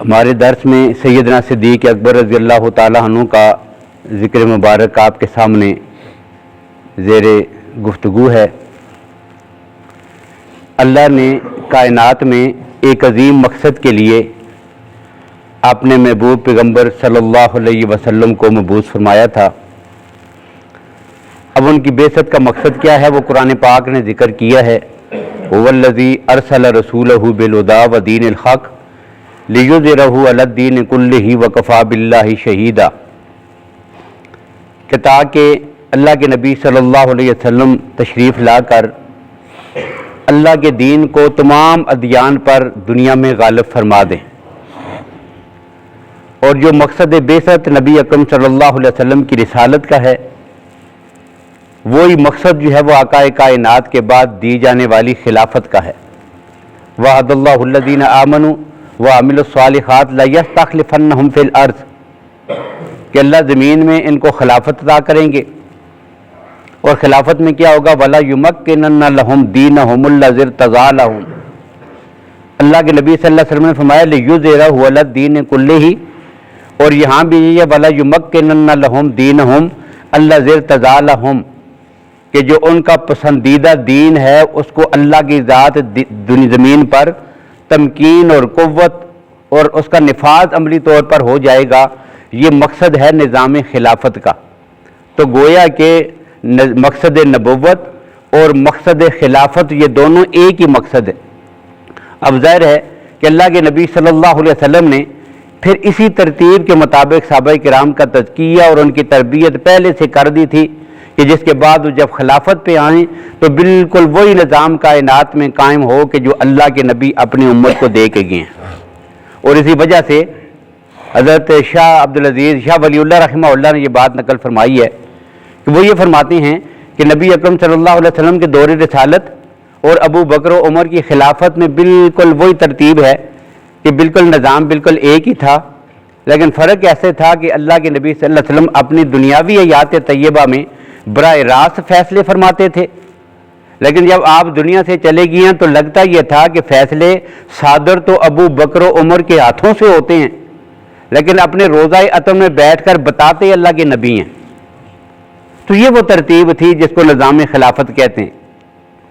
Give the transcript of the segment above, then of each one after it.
ہمارے درس میں سیدنا صدیق اکبر رضی اللہ تعالیٰ عنہ کا ذکر مبارک آپ کے سامنے زیر گفتگو ہے۔ اللہ نے کائنات میں ایک عظیم مقصد کے لیے اپنے محبوب پیغمبر صلی اللہ علیہ وسلم کو مبعوث فرمایا تھا۔ اب ان کی بعثت کا مقصد کیا ہے وہ قرآن پاک نے ذکر کیا ہے۔ هو الذی ارسل رسولہ بالہدی ودین الحق لیظہرہ علی الدین کلہ وکفی باللہ شہیدا، کہ تاکہ اللہ کے نبی صلی اللہ علیہ وسلم تشریف لا کر اللہ کے دین کو تمام ادیان پر دنیا میں غالب فرما دیں۔ اور جو مقصد بعثت نبی اکرم صلی اللہ علیہ وسلم کی رسالت کا ہے، وہی مقصد جو ہے وہ آقا کائنات کے بعد دی جانے والی خلافت کا ہے۔ وعد اللہ الذین آمنوا وعملوا الصالحات لیستخلفنہم فی الارض، کہ اللہ زمین میں ان کو خلافت عطا کریں گے۔ اور خلافت میں کیا ہوگا؟ وَلَا يُمَكِّنَنَّ لَهُمْ دِينَهُمُ الَّذِي ارْتَضَىٰ لَهُمْ، اللہ کے نبی صلی اللہ علیہ وسلم نے فرمایا لِيُظْهِرَهُ عَلَى الدِّينِ كُلِّهِ، اور یہاں بھی یہ وَلَا يُمَكِّنَنَّ لَهُمْ دِينَهُمْ الَّذِي ارْتَضَىٰ لَهُمْ، کہ جو ان کا پسندیدہ دین ہے اس کو اللہ کی ذات زمین پر تمکین اور قوت اور اس کا نفاذ عملی طور پر ہو جائے گا۔ یہ مقصد ہے نظام خلافت کا۔ تو گویا کہ مقصد نبوت اور مقصد خلافت یہ دونوں ایک ہی مقصد ہے۔ اب ظاہر ہے کہ اللہ کے نبی صلی اللہ علیہ وسلم نے پھر اسی ترتیب کے مطابق صحابہ کرام کا تزکیہ اور ان کی تربیت پہلے سے کر دی تھی، کہ جس کے بعد وہ جب خلافت پہ آئیں تو بالکل وہی نظام کائنات میں قائم ہو کہ جو اللہ کے نبی اپنی امت کو دے کے گئے ہیں۔ اور اسی وجہ سے حضرت شاہ عبدالعزیز شاہ ولی اللہ رحمہ اللہ نے یہ بات نقل فرمائی ہے کہ وہ یہ فرماتے ہیں کہ نبی اکرم صلی اللہ علیہ وسلم کے دور رسالت اور ابو بکر و عمر کی خلافت میں بالکل وہی ترتیب ہے، کہ بالکل نظام بالکل ایک ہی تھا، لیکن فرق ایسے تھا کہ اللہ کے نبی صلی اللہ علیہ وسلم اپنی دنیاوی حیات طیبہ میں براہ راست فیصلے فرماتے تھے، لیکن جب آپ دنیا سے چلے گئے ہیں تو لگتا یہ تھا کہ فیصلے صادر تو ابو بکر و عمر کے ہاتھوں سے ہوتے ہیں، لیکن اپنے روضہ عطم میں بیٹھ کر بتاتے اللہ کے نبی ہیں۔ تو یہ وہ ترتیب تھی جس کو نظام خلافت کہتے ہیں،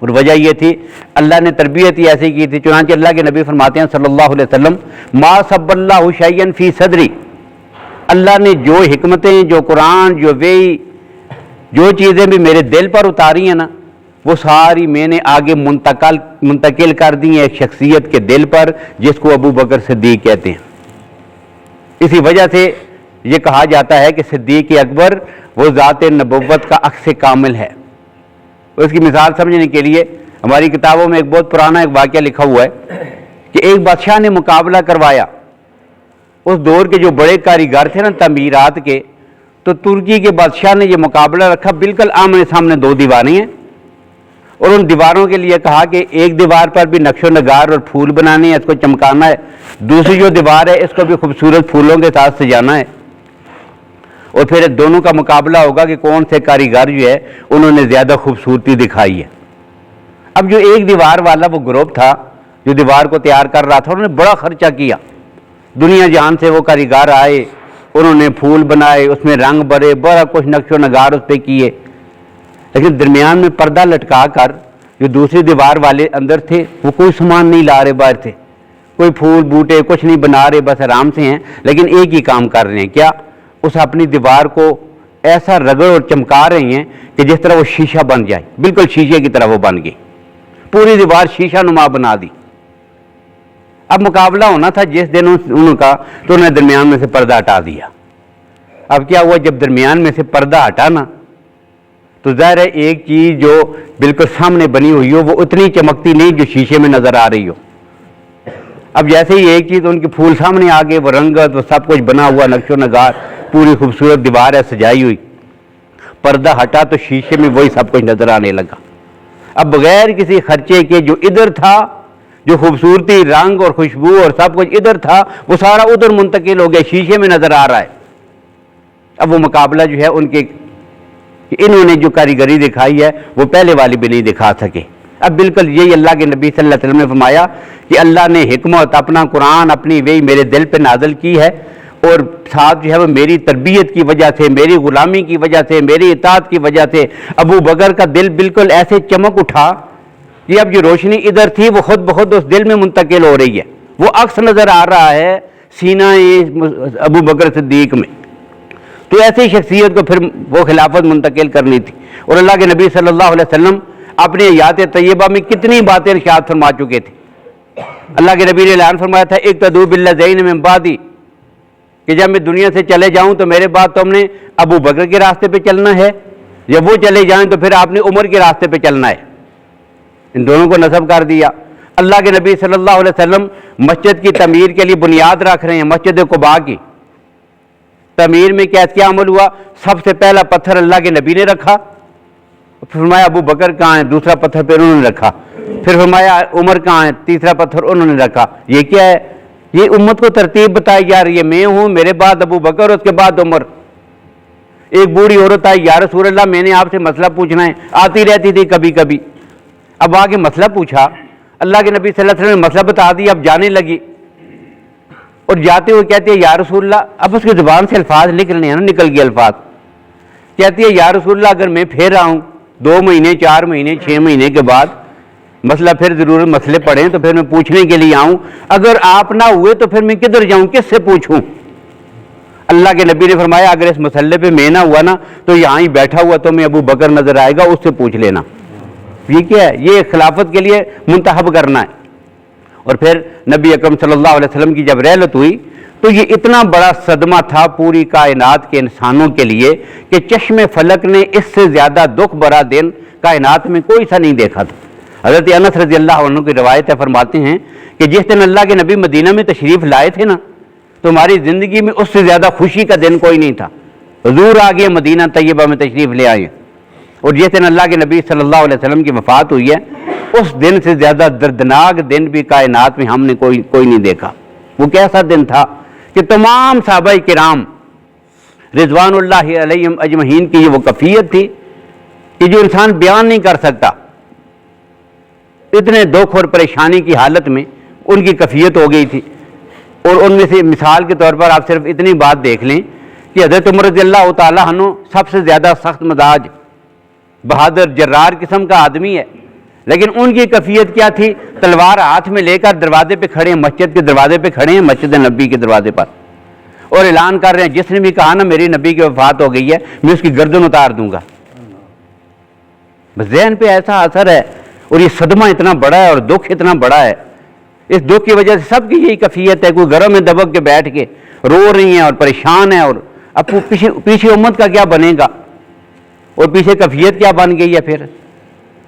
اور وجہ یہ تھی اللہ نے تربیت ہی ایسی کی تھی۔ چنانچہ اللہ کے نبی فرماتے ہیں صلی اللہ علیہ وسلم ما سب اللہ شیئا فی صدری، اللہ نے جو حکمتیں، جو قرآن، جو وحی، جو چیزیں بھی میرے دل پر اتاری ہیں نا، وہ ساری میں نے آگے منتقل کر دی ہیں ایک شخصیت کے دل پر جس کو ابو بکر صدیق کہتے ہیں۔ اسی وجہ سے یہ کہا جاتا ہے کہ صدیق اکبر وہ ذات نبوت کا عکس کامل ہے۔ اس کی مثال سمجھنے کے لیے ہماری کتابوں میں ایک بہت پرانا ایک واقعہ لکھا ہوا ہے کہ ایک بادشاہ نے مقابلہ کروایا۔ اس دور کے جو بڑے کاریگر تھے نا تعمیرات کے، تو ترکی کے بادشاہ نے یہ مقابلہ رکھا، بالکل آمنے سامنے دو دیواریں ہیں، اور ان دیواروں کے لیے کہا کہ ایک دیوار پر بھی نقش و نگار اور پھول بنانے ہیں، اس کو چمکانا ہے، دوسری جو دیوار ہے اس کو بھی خوبصورت پھولوں کے ساتھ سجانا ہے، اور پھر دونوں کا مقابلہ ہوگا کہ کون سے کاریگر جو ہے انہوں نے زیادہ خوبصورتی دکھائی ہے۔ اب جو ایک دیوار والا وہ گروپ تھا جو دیوار کو تیار کر رہا تھا، انہوں نے بڑا خرچہ کیا، دنیا جہان سے وہ کاریگر آئے، انہوں نے پھول بنائے، اس میں رنگ بھرے، بڑا کچھ نقش و نگار اس پہ کیے، لیکن درمیان میں پردہ لٹکا کر جو دوسری دیوار والے اندر تھے وہ کوئی سامان نہیں لا رہے، باہر تھے کوئی پھول بوٹے کچھ نہیں بنا رہے، بس آرام سے ہیں، لیکن ایک ہی کام کر رہے ہیں، کیا؟ اس اپنی دیوار کو ایسا رگڑ اور چمکا رہی ہیں کہ جس طرح وہ شیشہ بن جائے، بالکل شیشے کی طرح وہ بن گئی، پوری دیوار شیشہ نما بنا دی۔ اب مقابلہ ہونا تھا جس دن انہوں کا، تو انہوں نے درمیان میں سے پردہ ہٹا دیا۔ اب کیا ہوا؟ جب درمیان میں سے پردہ ہٹانا تو ظاہر ہے ایک چیز جو بالکل سامنے بنی ہوئی ہو وہ اتنی چمکتی نہیں جو شیشے میں نظر آ رہی ہو۔ اب جیسے ہی ایک چیز ان کے پھول سامنے آ گئے، وہ رنگت، وہ سب کچھ بنا ہوا، نقش و نگار، پوری خوبصورت دیوار ہے سجائی ہوئی، پردہ ہٹا تو شیشے میں وہی سب کچھ نظر آنے لگا۔ اب بغیر کسی خرچے کے جو ادھر تھا، جو خوبصورتی، رنگ اور خوشبو اور سب کچھ ادھر تھا، وہ سارا ادھر منتقل ہو گیا، شیشے میں نظر آ رہا ہے۔ اب وہ مقابلہ جو ہے ان کے، انہوں نے جو کاریگری دکھائی ہے وہ پہلے والی بھی نہیں دکھا سکے، اب بالکل یہی اللہ کے نبی صلی اللہ علیہ وسلم نے فرمایا کہ اللہ نے حکمت اپنا قرآن اپنی وحی میرے دل پہ نازل کی ہے، اور ساتھ جو ہے وہ میری تربیت کی وجہ سے، میری غلامی کی وجہ سے، میری اطاعت کی وجہ سے ابو بکر کا دل بالکل ایسے چمک اٹھا کہ اب جو روشنی ادھر تھی وہ خود بخود اس دل میں منتقل ہو رہی ہے، وہ عکس نظر آ رہا ہے سینہ ابو بکر صدیق میں۔ تو ایسی شخصیت کو پھر وہ خلافت منتقل کرنی تھی، اور اللہ کے نبی صلی اللہ علیہ وسلم اپنے حیات طیبہ میں کتنی باتیں ارشاد فرما چکے تھے۔ اللہ کے نبی نے اعلان فرمایا تھا اقتدوا بالذین من بعدی، کہ جب میں دنیا سے چلے جاؤں تو میرے بعد تم نے ابو بکر کے راستے پہ چلنا ہے، جب وہ چلے جائیں تو پھر آپ نے عمر کے راستے پہ چلنا ہے۔ ان دونوں کو نصب کر دیا۔ اللہ کے نبی صلی اللہ علیہ وسلم مسجد کی تعمیر کے لیے بنیاد رکھ رہے ہیں، مسجد قباء کی تعمیر میں کیا عمل ہوا؟ سب سے پہلا پتھر اللہ کے نبی نے رکھا، پھر فرمایا ابو بکر کہاں ہے، دوسرا پتھر پھر انہوں نے رکھا، پھر فرمایا عمر کہاں ہے، تیسرا پتھر انہوں نے رکھا۔ یہ کیا ہے؟ یہ امت کو ترتیب بتائی جا رہی ہے، میں ہوں، میرے بعد ابو بکر، اس کے بعد عمر۔ ایک بوڑھی عورت آئی، یا رسول اللہ میں نے آپ سے مسئلہ پوچھنا ہے، آتی رہتی تھی کبھی کبھی، اب آگے مسئلہ پوچھا، اللہ کے نبی صلی اللہ علیہ وسلم نے مسئلہ بتا دیا، اب جانے لگی، اور جاتے ہوئے کہتی ہے یا رسول اللہ، اب اس کی زبان سے الفاظ نکلنے ہیں نا، نکل گئے الفاظ، کہتی ہے یا رسول اللہ اگر میں پھر آؤں 2 مہینے 4 مہینے 6 مہینے کے بعد مسئلہ پھر ضرورت مسئلے پڑیں تو پھر میں پوچھنے کے لیے آؤں، اگر آپ نہ ہوئے تو پھر میں کدھر جاؤں، کس سے پوچھوں؟ اللہ کے نبی نے فرمایا اگر اس مسئلے پہ میں نہ ہوا نا تو یہاں ہی بیٹھا ہوا تمہیں ابو بکر نظر آئے گا، اس سے پوچھ لینا۔ یہ کیا ہے؟ یہ خلافت کے لیے منتخب کرنا ہے۔ اور پھر نبی اکرم صلی اللہ علیہ وسلم کی جب رحلت ہوئی تو یہ اتنا بڑا صدمہ تھا پوری کائنات کے انسانوں کے لیے کہ چشم فلک نے اس سے زیادہ دکھ بھرا دن کائنات میں کوئی سا نہیں دیکھا تھا۔ حضرت انس رضی اللہ عنہ کی روایت ہے، فرماتے ہیں کہ جس دن اللہ کے نبی مدینہ میں تشریف لائے تھے نا تو ہماری زندگی میں اس سے زیادہ خوشی کا دن کوئی نہیں تھا۔ حضور آگے مدینہ طیبہ میں تشریف لے آئے، اور جس دن اللہ کے نبی صلی اللہ علیہ وسلم کی وفات ہوئی ہے اس دن سے زیادہ دردناک دن بھی کائنات میں ہم نے کوئی نہیں دیکھا۔ وہ کیسا دن تھا کہ تمام صحابہ کرام رضوان اللہ علیہم اجمعین کی یہ وہ کیفیت تھی کہ جو انسان بیان نہیں کر سکتا، اتنے دکھ اور پریشانی کی حالت میں ان کی کیفیت ہو گئی تھی۔ اور ان میں سے مثال کے طور پر آپ صرف اتنی بات دیکھ لیں کہ حضرت عمر رضی اللہ تعالیٰ عنہ سب سے زیادہ سخت مزاج بہادر جرار قسم کا آدمی ہے، لیکن ان کی کیفیت کیا تھی؟ تلوار ہاتھ میں لے کر دروازے پہ کھڑے ہیں، مسجد کے دروازے پہ کھڑے ہیں، مسجد نبی کے دروازے پر، اور اعلان کر رہے ہیں جس نے بھی کہا نا میری نبی کی وفات ہو گئی ہے میں اس کی گردن اتار دوں گا۔ بس ذہن پہ ایسا اثر ہے، اور یہ صدمہ اتنا بڑا ہے اور دکھ اتنا بڑا ہے، اس دکھ کی وجہ سے سب کی یہی کیفیت ہے، کوئی گھروں میں دبک کے بیٹھ کے رو رہی ہیں اور پریشان ہیں، اور اب پیچھے امت کا کیا بنے گا، اور پیچھے کیفیت کیا بن گئی ہے؟ پھر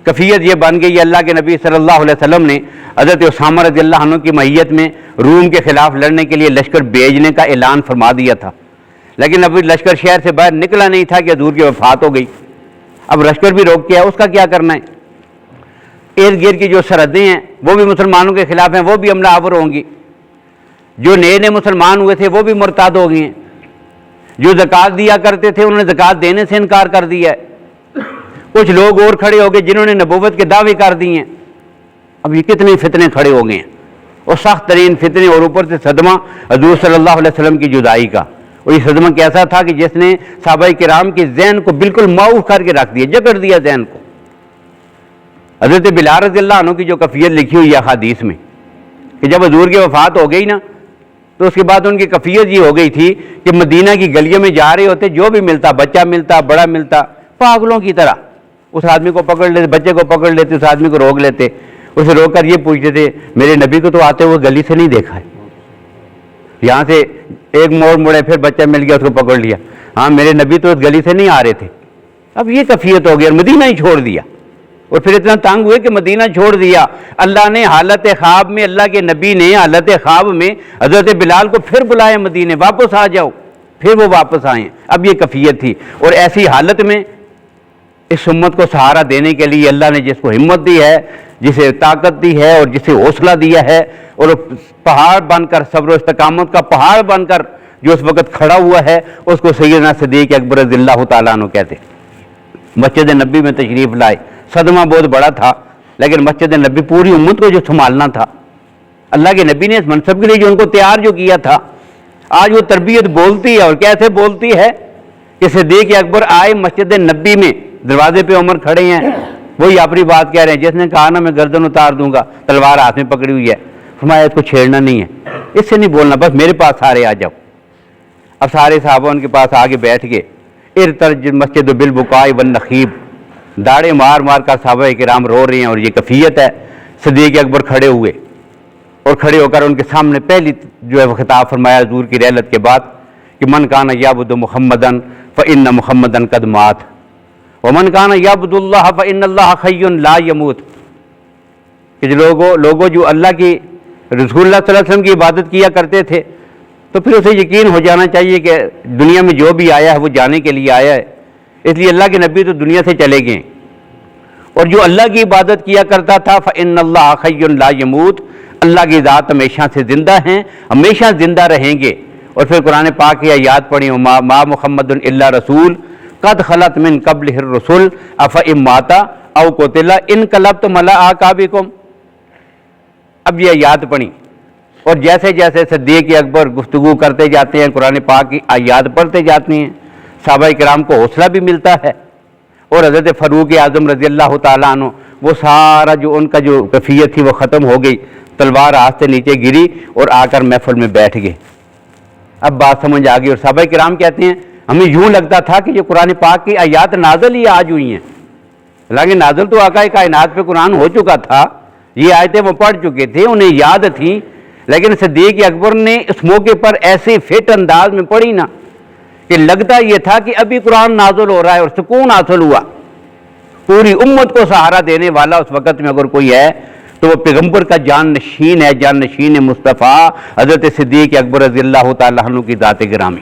کیفیت یہ بن گئی ہے اللہ کے نبی صلی اللہ علیہ وسلم نے حضرت اسامہ رضی اللہ عنہ کی معیت میں روم کے خلاف لڑنے کے لیے لشکر بھیجنے کا اعلان فرما دیا تھا، لیکن ابھی لشکر شہر سے باہر نکلا نہیں تھا کہ حضور کی وفات ہو گئی۔ اب لشکر بھی روک کے ہے، اس کا کیا کرنا ہے؟ ارد گرد کی جو سرحدیں ہیں وہ بھی مسلمانوں کے خلاف ہیں، وہ بھی حملہ آور ہوں گی، جو نئے مسلمان ہوئے تھے وہ بھی مرتد ہو گئے ہیں، جو زکوٰۃ دیا کرتے تھے انہوں نے زکوٰۃ دینے سے انکار کر دیا ہے، کچھ لوگ اور کھڑے ہو گئے جنہوں نے نبوت کے دعوے کر دیے ہیں۔ اب یہ کتنے فتنے کھڑے ہو گئے ہیں، اور سخت ترین فتنے، اور اوپر سے صدمہ حضور صلی اللہ علیہ وسلم کی جدائی کا۔ اور یہ صدمہ کیسا تھا کہ جس نے صحابہ کرام کے ذہن کو بالکل معاف کر کے رکھ دیا، جکڑ دیا ذہن کو۔ حضرت بلال رضی اللہ عنہ کی جو کیفیت لکھی ہوئی ہے احادیث میں کہ جب حضور کی وفات ہو گئی نا تو اس کے بعد ان کی کیفیت یہ ہو گئی تھی کہ مدینہ کی گلیوں میں جا رہے ہوتے، جو بھی ملتا، بچہ ملتا، بڑا ملتا، پاگلوں کی طرح اس آدمی کو پکڑ لیتے، بچے کو پکڑ لیتے، اس آدمی کو روک لیتے، اسے روک کر یہ پوچھتے تھے میرے نبی کو تو آتے ہوئے گلی سے نہیں دیکھا ہے، یہاں سے ایک موڑ مڑے پھر بچہ مل گیا، اس کو پکڑ لیا، ہاں میرے نبی تو اس گلی سے نہیں آ رہے تھے۔ اب یہ کیفیت ہو گئی اور مدینہ ہی چھوڑ دیا، اور پھر اتنا تنگ ہوئے کہ مدینہ چھوڑ دیا۔ اللہ نے حالت خواب میں، اللہ کے نبی نے حالت خواب میں حضرت بلال کو پھر بلایا مدینے، واپس آ جاؤ، پھر وہ واپس آئیں۔ اب یہ کیفیت تھی، اور ایسی حالت میں اس امت کو سہارا دینے کے لیے اللہ نے جس کو ہمت دی ہے، جسے طاقت دی ہے، اور جسے حوصلہ دیا ہے، اور پہاڑ بن کر صبر و استقامت کا پہاڑ بن کر جو اس وقت کھڑا ہوا ہے، اس کو سیدنا صدیق اکبر رضی اللہ تعالیٰ عنہ کہتے۔ مسجد نبی میں تشریف لائے، صدمہ بہت بڑا تھا، لیکن مسجد نبی پوری امت کو جو سنبھالنا تھا، اللہ کے نبی نے اس منصب کے لیے جو ان کو تیار جو کیا تھا، آج وہ تربیت بولتی ہے. اور کیسے بولتی ہے کہ صدیق اکبر آئے مسجد نبی میں، دروازے پہ عمر کھڑے ہیں، وہی اپنی بات کہہ رہے ہیں. جس نے کہا نا میں گردن اتار دوں گا، تلوار ہاتھ میں پکڑی ہوئی ہے، فرمایا اس کو چھیڑنا نہیں ہے، اس سے نہیں بولنا، بس میرے پاس سارے آ جاؤ. اب سارے صحابہ ان کے پاس آگے بیٹھ گئے. ارتج مسجد بالبکاء والنخیب، داڑے مار مار کر صحابہ کرام رو رہے ہیں، اور یہ کیفیت ہے. صدیق اکبر کھڑے ہوئے اور کھڑے ہو کر ان کے سامنے پہلی جو ہے وہ خطاب فرمایا حضور کی رحلت کے بعد کہ من کان یعبد محمدن فإن محمدن قد مات ومن کان یعبد اللہ فإن اللہ حی لا یموت. کہ لوگوں جو اللہ کی رسول اللہ صلی اللہ علیہ وسلم کی عبادت کیا کرتے تھے، تو پھر اسے یقین ہو جانا چاہیے کہ دنیا میں جو بھی آیا ہے وہ جانے کے لیے آیا ہے، اس لیے اللہ کے نبی تو دنیا سے چلے گئے. اور جو اللہ کی عبادت کیا کرتا تھا فإن اللہ حی لا یموت، اللہ کی ذات ہمیشہ سے زندہ ہیں، ہمیشہ زندہ رہیں گے. اور پھر قرآن پاک کی آیات پڑھی، ما محمد الا رسول قد خلت من قبلہ الرسل افإن مات او قتل انقلبتم علی اعقابکم. اب یہ آیات پڑھی، اور جیسے جیسے صدیق اکبر گفتگو کرتے جاتے ہیں، قرآن پاک کی آیات پڑھتے جاتے ہیں، صحابہ کرام کو حوصلہ بھی ملتا ہے. اور حضرت فاروق اعظم رضی اللہ تعالیٰ عنہ، وہ سارا جو ان کا جو کیفیت تھی وہ ختم ہو گئی، تلوار ہاتھ سے نیچے گری اور آ کر محفل میں بیٹھ گئے. اب بات سمجھ آ گئی. اور صحابہ کرام کہتے ہیں ہمیں یوں لگتا تھا کہ یہ قرآن پاک کی آیات نازل ہی آج ہوئی ہیں، حالانکہ نازل تو آقا کائنات پہ قرآن ہو چکا تھا، یہ آیتیں وہ پڑھ چکے تھے، انہیں یاد تھیں. لیکن صدیق اکبر نے اس موقع پر ایسے فٹ انداز میں پڑھی نا کہ لگتا یہ تھا کہ ابھی قرآن نازل ہو رہا ہے اور سکون حاصل ہوا. پوری امت کو سہارا دینے والا اس وقت میں اگر کوئی ہے تو وہ پیغمبر کا جان نشین ہے، جان نشین مصطفیٰ حضرت صدیق اکبر رضی اللہ تعالیٰ عنہ کی ذات گرامی.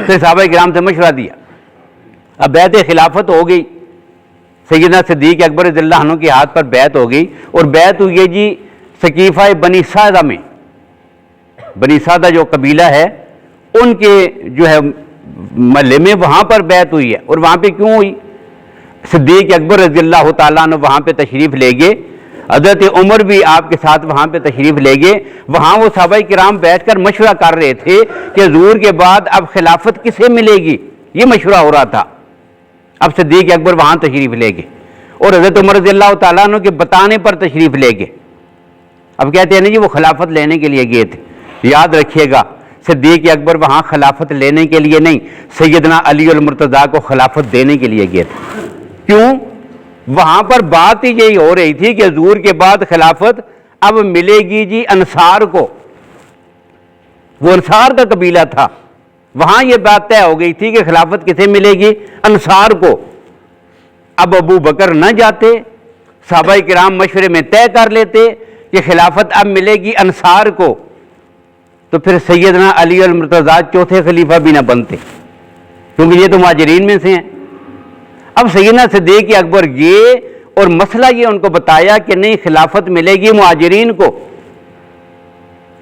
پھر صحابہ کرام سے مشورہ دیا. اب بیعت خلافت ہو گئی، سیدنا صدیق اکبر رضی اللہ عنہ کے ہاتھ پر بیعت ہو گئی. اور بیعت ہوئی ہے جی سقیفہ بنی سعدہ میں. بنی سعدہ جو قبیلہ ہے ان کے جو ہے محلے میں وہاں پر بیعت ہوئی ہے. اور وہاں پہ کیوں ہوئی؟ صدیق اکبر رضی اللہ تعالیٰ عنہ وہاں پہ تشریف لے گئے، حضرت عمر بھی آپ کے ساتھ وہاں پہ تشریف لے گئے. وہاں وہ صحابہ کرام بیٹھ کر مشورہ کر رہے تھے کہ حضور کے بعد اب خلافت کسے ملے گی، یہ مشورہ ہو رہا تھا. اب صدیق اکبر وہاں تشریف لے گئے اور حضرت عمر رضی اللہ تعالیٰ عنہ کے بتانے پر تشریف لے گئے. اب کہتے ہیں نا جی وہ خلافت لینے کے لیے گئے تھے. یاد رکھیے گا صدیق اکبر وہاں خلافت لینے کے لیے نہیں، سیدنا علی المرتضیٰ کو خلافت دینے کے لیے گئے تھے. کیوں؟ وہاں پر بات ہی یہی ہو رہی تھی کہ حضور کے بعد خلافت اب ملے گی جی انصار کو. وہ انصار کا قبیلہ تھا، وہاں یہ بات طے ہو گئی تھی کہ خلافت کسے ملے گی؟ انصار کو. اب ابو بکر نہ جاتے، صحابہ کرام مشورے میں طے کر لیتے کہ خلافت اب ملے گی انصار کو، تو پھر سیدنا علی المرتضیٰ چوتھے خلیفہ بھی نہ بنتے، کیونکہ یہ تو مہاجرین میں سے ہیں. اب سیدنا صدیق اکبر یہ اور مسئلہ یہ ان کو بتایا کہ نہیں خلافت ملے گی مہاجرین کو.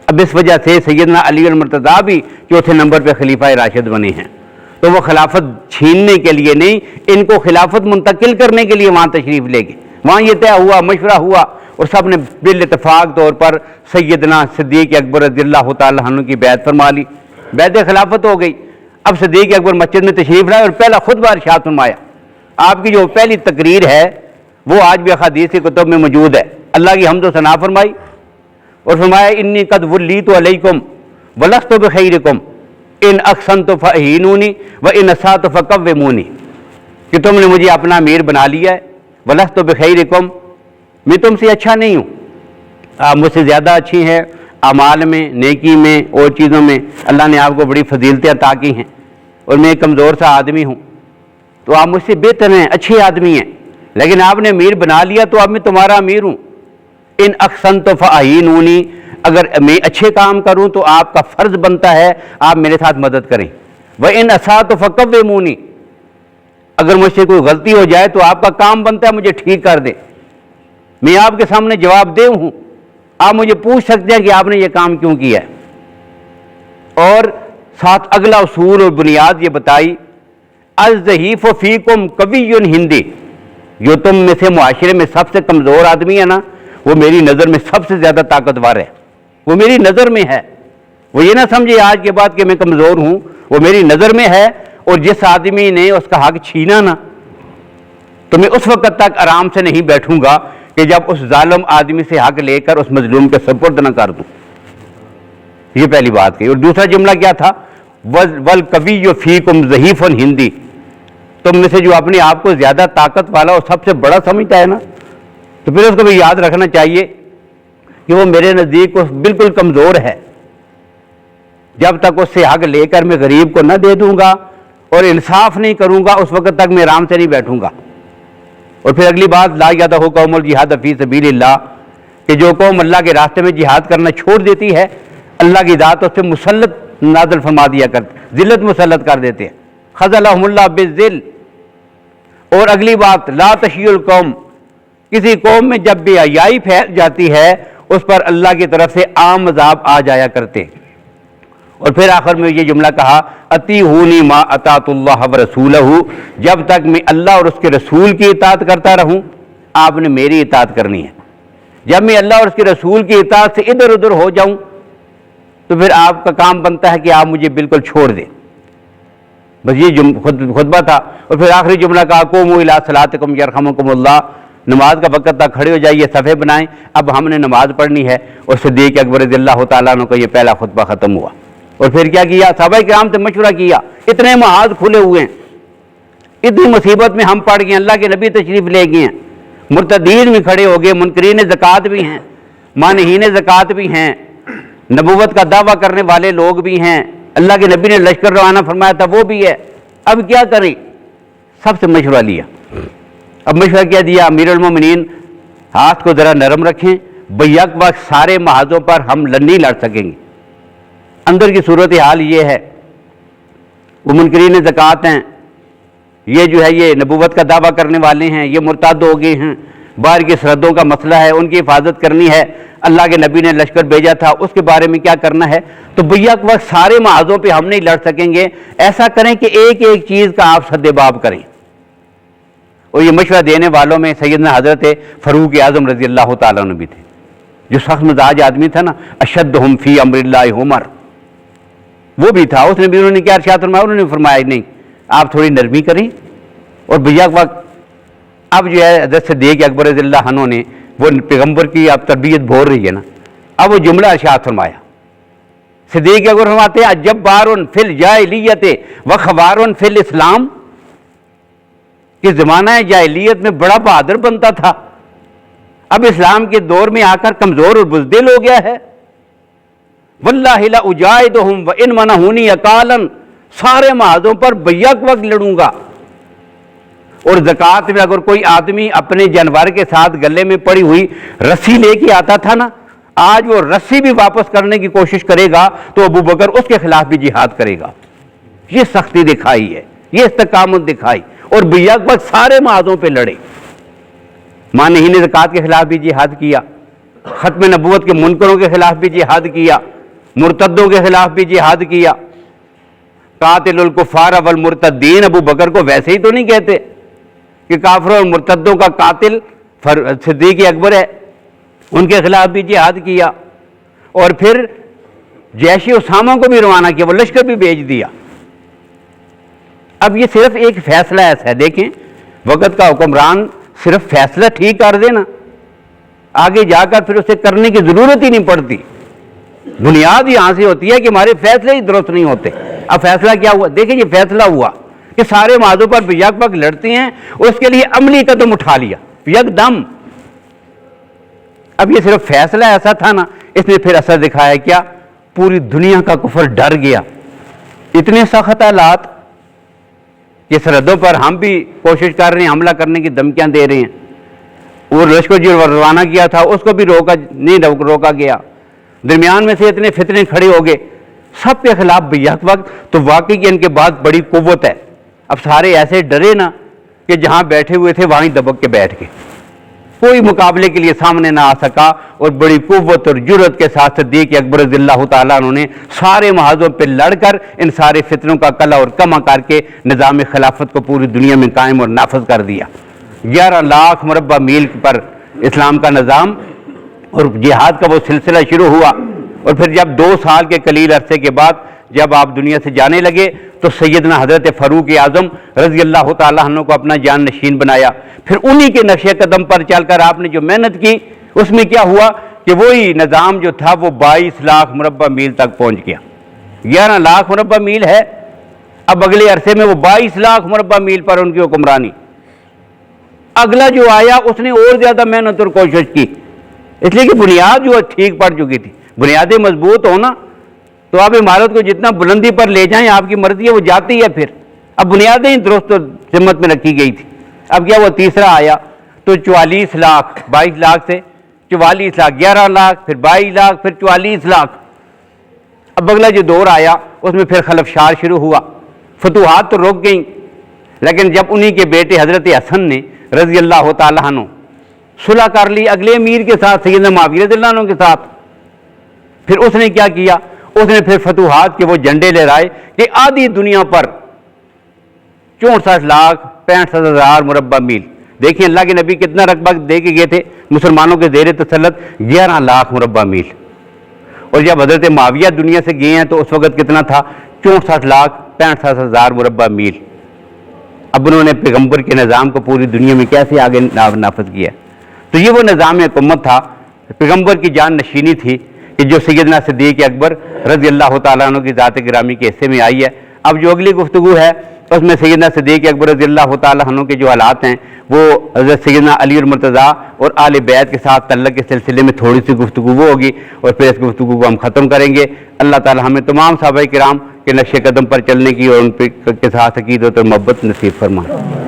اب اس وجہ سے سیدنا علی المرتضیٰ بھی چوتھے نمبر پہ خلیفہ راشد بنے ہیں. تو وہ خلافت چھیننے کے لیے نہیں، ان کو خلافت منتقل کرنے کے لیے وہاں تشریف لے گئے. وہاں یہ طے ہوا، مشورہ ہوا اور سب نے بالاتفاق طور پر سیدنا صدیق اکبر رضی اللہ تعالیٰ عنہ کی بیعت فرما لی. بیعت خلافت ہو گئی. اب صدیق اکبر مسجد میں تشریف لائے اور پہلا خطبہ ارشاد فرمایا. آپ کی جو پہلی تقریر ہے وہ آج بھی احادیث کی کتب میں موجود ہے. اللہ کی حمد و ثنا فرمائی اور فرمایا انی قد ولیت علیکم ولست بخیرکم ان احسنت فاہینونی وان اسأت فقومونی. کہ تم نے مجھے اپنا امیر بنا لیا ہے، ولست بخیرکم، میں تم سے اچھا نہیں ہوں، آپ مجھ سے زیادہ اچھی ہیں اعمال میں، نیکی میں اور چیزوں میں. اللہ نے آپ کو بڑی فضیلتیں عطا کی ہیں اور میں ایک کمزور سا آدمی ہوں، تو آپ مجھ سے بہتر ہیں، اچھے آدمی ہیں، لیکن آپ نے امیر بنا لیا تو اب میں تمہارا امیر ہوں. ان احسنت فاہینونی، اگر میں اچھے کام کروں تو آپ کا فرض بنتا ہے آپ میرے ساتھ مدد کریں. وان اسأت فقومونی، اگر مجھ سے کوئی غلطی ہو جائے تو آپ کا کام بنتا ہے مجھے ٹھیک کر دیں. میں آپ کے سامنے جواب دہ ہوں، آپ مجھے پوچھ سکتے ہیں کہ آپ نے یہ کام کیوں کیا ہے. اور ساتھ اگلا اصول اور بنیاد یہ بتائی، الضعیف فیکم قوی ہندی، جو تم میں سے معاشرے میں سب سے کمزور آدمی ہے نا، وہ میری نظر میں سب سے زیادہ طاقتور ہے، وہ میری نظر میں ہے۔ وہ یہ نہ سمجھے آج کے بعد کہ میں کمزور ہوں، وہ میری نظر میں ہے، اور جس آدمی نے اس کا حق چھینا نا، تو میں اس وقت تک آرام سے نہیں بیٹھوں گا کہ جب اس ظالم آدمی سے حق لے کر اس مظلوم کے سپرد نہ کر دوں۔ یہ پہلی بات کہی۔ اور دوسرا جملہ کیا تھا؟ وَالْقَوِيُّ فِيكُمْ ضَعِيفٌ ہندی، تم میں سے جو اپنے آپ کو زیادہ طاقت والا اور سب سے بڑا سمجھتا ہے نا، تو پھر اس کو بھی یاد رکھنا چاہیے کہ وہ میرے نزدیک بالکل کمزور ہے۔ جب تک اس سے حق لے کر میں غریب کو نہ دے دوں گا اور انصاف نہیں کروں گا، اس وقت تک میں آرام سے نہیں بیٹھوں گا۔ اور پھر اگلی بات، لا یدع قوم الجہاد فی سبیل اللہ، کہ جو قوم اللہ کے راستے میں جہاد کرنا چھوڑ دیتی ہے، اللہ کی ذات اس سے مسلط نازل فرما دیا کرتے، ذلت مسلط کر دیتے ہیں۔ خذلہم اللہ بالذل۔ اور اگلی بات، لا تشیع القوم، کسی قوم میں جب بے حیائی پھیل جاتی ہے اس پر اللہ کی طرف سے عام عذاب آ جایا کرتے۔ اور پھر آخر میں یہ جملہ کہا، اطیعونی ما اطاعت اللہ ورسولہ، جب تک میں اللہ اور اس کے رسول کی اطاعت کرتا رہوں آپ نے میری اطاعت کرنی ہے۔ جب میں اللہ اور اس کے رسول کی اطاعت سے ادھر ادھر ہو جاؤں تو پھر آپ کا کام بنتا ہے کہ آپ مجھے بالکل چھوڑ دیں۔ بس یہ خطبہ تھا۔ اور پھر آخری جملہ کہا، قوموا الی صلاتکم یرحمکم اللہ، نماز کا وقت تک کھڑے ہو جائیے، صفحے بنائیں، اب ہم نے نماز پڑھنی ہے۔ اور صدیق اکبر رضی اللہ تعالیٰ عنہ کا یہ پہلا خطبہ ختم ہوا۔ اور پھر کیا کیا؟ صحابہ کرام سے مشورہ کیا، اتنے محاذ کھلے ہوئے ہیں، اتنی مصیبت میں ہم پڑ گئے، اللہ کے نبی تشریف لے گئے ہیں، مرتدین بھی کھڑے ہو گئے، منکرین زکوٰۃ بھی ہیں، مانعین زکوٰۃ بھی ہیں، نبوت کا دعویٰ کرنے والے لوگ بھی ہیں، اللہ کے نبی نے لشکر روانہ فرمایا تھا وہ بھی ہے، اب کیا کریں؟ سب سے مشورہ لیا۔ اب مشورہ کیا دیا؟ امیر المومنین ہاتھ کو ذرا نرم رکھیں، بیک وقت سارے محاذوں پر ہم نہیں لڑ سکیں گے۔ اندر کی صورتحال یہ ہے، وہ منکرین زکوٰۃ ہیں، یہ جو ہے یہ نبوت کا دعویٰ کرنے والے ہیں، یہ مرتد ہو گئے ہیں، باہر کی سرحدوں کا مسئلہ ہے، ان کی حفاظت کرنی ہے، اللہ کے نبی نے لشکر بھیجا تھا، اس کے بارے میں کیا کرنا ہے، تو بیک وقت سارے محاذوں پہ ہم نہیں لڑ سکیں گے، ایسا کریں کہ ایک ایک چیز کا آپ سد باب کریں۔ اور یہ مشورہ دینے والوں میں سیدنا حضرت فاروق اعظم رضی اللہ تعالیٰ عنہ بھی تھے، جو سخت مزاج آدمی تھا نا، اشدہم فی امر اللہ عمر، وہ بھی تھا۔ اس نے بھی انہوں نے کیا ارشاد فرمایا؟ انہوں نے فرمایا نہیں، آپ تھوڑی نرمی کریں۔ اور بیک وقت اب جو ہے حضرت صدیق اکبر رضی اللہ عنہ نے، وہ پیغمبر کی اب تربیت بھول رہی ہے نا، اب وہ جملہ ارشاد فرمایا۔ صدیق اکبر فرماتے ہیں، جبار فی الجاہلیت و خوار فی الاسلام، کہ زمانہ جاہلیت میں بڑا بہادر بنتا تھا، اب اسلام کے دور میں آ کر کمزور اور بزدل ہو گیا ہے۔ واللہ لاجاہدہم وان منعونی اقالا، سارے محاذوں پر بیک وقت لڑوں گا۔ اور زکوٰۃ میں اگر کوئی آدمی اپنے جانور کے ساتھ گلے میں پڑی ہوئی رسی لے کے آتا تھا نا، آج وہ رسی بھی واپس کرنے کی کوشش کرے گا تو ابو بکر اس کے خلاف بھی جہاد کرے گا۔ یہ سختی دکھائی ہے، یہ استقامت دکھائی، اور بیک وقت سارے محاذوں پہ لڑے۔ مانعین زکوٰۃ کے خلاف بھی جہاد کیا، ختم نبوت کے منکروں کے خلاف بھی جہاد کیا، مرتدوں کے خلاف بھی جہاد کیا۔ قاتل الکفار والمرتدین، ابو بکر کو ویسے ہی تو نہیں کہتے کہ کافروں اور مرتدوں کا قاتل صدیق اکبر ہے، ان کے خلاف بھی جہاد کیا۔ اور پھر جیش اسامہ کو بھی روانہ کیا، وہ لشکر بھی بھیج دیا۔ اب یہ صرف ایک فیصلہ ایسا ہے، دیکھیں وقت کا حکمران صرف فیصلہ ٹھیک کر دینا، آگے جا کر پھر اسے کرنے کی ضرورت ہی نہیں پڑتی۔ بنیاد یہاں سے ہوتی ہے کہ ہمارے فیصلے ہی درست نہیں ہوتے۔ اب فیصلہ کیا ہوا؟ دیکھیں یہ فیصلہ ہوا کہ سارے محاذوں پر یک وقت لڑتے ہیں، اور اس کے لیے عملی قدم اٹھا لیا یک دم۔ اب یہ صرف فیصلہ ایسا تھا نا، اس نے پھر اثر دکھایا کیا؟ پوری دنیا کا کفر ڈر گیا۔ اتنے سخت حالات کہ سرحدوں پر ہم بھی کوشش کر رہے ہیں، حملہ کرنے کی دھمکیاں دے رہے ہیں۔ وہ لشکر جو روانہ کیا تھا اس کو بھی روکا گیا۔ درمیان میں سے اتنے فتنے کھڑے ہو گئے سب کے خلاف بیک وقت، تو واقعی ان کے بعد بڑی قوت ہے۔ اب سارے ایسے ڈرے نا کہ جہاں بیٹھے ہوئے تھے وہیں دبک کے بیٹھ گئے، کوئی مقابلے کے لیے سامنے نہ آ سکا، اور بڑی قوت اور جرأت کے ساتھ صدیق اکبر رضی اللہ تعالیٰ عنہ نے سارے محاذوں پہ لڑ کر ان سارے فتنوں کا قلع اور کما کر کے نظام خلافت کو پوری دنیا میں قائم اور نافذ کر دیا۔ 11 لاکھ مربع میل پر اسلام کا نظام اور جہاد کا وہ سلسلہ شروع ہوا، اور پھر جب 2 سال کے قلیل عرصے کے بعد جب آپ دنیا سے جانے لگے تو سیدنا حضرت فاروق اعظم رضی اللہ تعالیٰ عنہ کو اپنا جان نشین بنایا۔ پھر انہی کے نقش قدم پر چل کر آپ نے جو محنت کی، اس میں کیا ہوا کہ وہی نظام جو تھا وہ 22 لاکھ مربع میل تک پہنچ گیا۔ 11 لاکھ مربع میل ہے، اب اگلے عرصے میں وہ 22 لاکھ مربع میل پر ان کی حکمرانی۔ اگلا جو آیا اس نے اور زیادہ محنت اور کوشش کی، اس لیے کہ بنیاد جو ٹھیک پڑ چکی تھی۔ بنیادیں مضبوط ہونا تو آپ عمارت کو جتنا بلندی پر لے جائیں آپ کی مرضی ہے، وہ جاتی ہے۔ پھر اب بنیادیں ہی درست ذمت میں رکھی گئی تھی۔ اب کیا وہ تیسرا آیا تو 44 لاکھ، 22 لاکھ سے 44 لاکھ، 11 لاکھ، پھر 22 لاکھ، پھر 44 لاکھ۔ اب اگلا جو دور آیا اس میں پھر خلفشار شروع ہوا، فتوحات تو رک گئیں، لیکن جب انہی کے بیٹے حضرت حسن نے رضی اللہ تعالیٰ عنہ صلح کر لی اگلے امیر کے ساتھ، سیدنا معاویہ رضی اللہ عنہ کے ساتھ، پھر اس نے کیا کیا، اس نے پھر فتوحات کے وہ جھنڈے لہرائے کہ آدھی دنیا پر 64 لاکھ 65 ہزار مربع میل، دیکھیں اللہ کے نبی کتنا رقبہ دے کے گئے تھے مسلمانوں کے زیر تسلط، 11 لاکھ مربع میل۔ اور جب حضرت معاویہ دنیا سے گئے ہیں تو اس وقت کتنا تھا، 64 لاکھ 65 ہزار مربع میل۔ اب انہوں نے پیغمبر کے نظام کو پوری دنیا میں کیسے آگے نافذ کیا؟ تو یہ وہ نظام حکومت تھا، پیغمبر کی جان نشینی تھی کہ جو سیدنا صدیق اکبر رضی اللہ تعالیٰ عنہ کی ذات گرامی کے حصے میں آئی ہے۔ اب جو اگلی گفتگو ہے اس میں سیدنا صدیق اکبر رضی اللہ تعالیٰ عنہ کے جو حالات ہیں وہ حضرت سیدنا علی المرتضیٰ اور آل بیت کے ساتھ تعلق کے سلسلے میں تھوڑی سی گفتگو وہ ہوگی، اور پھر اس گفتگو کو ہم ختم کریں گے۔ اللہ تعالیٰ ہمیں تمام صحابہ کرام کے نقش قدم پر چلنے کی اور ان کے ساتھ عقیدت اور محبت نصیب فرمائے۔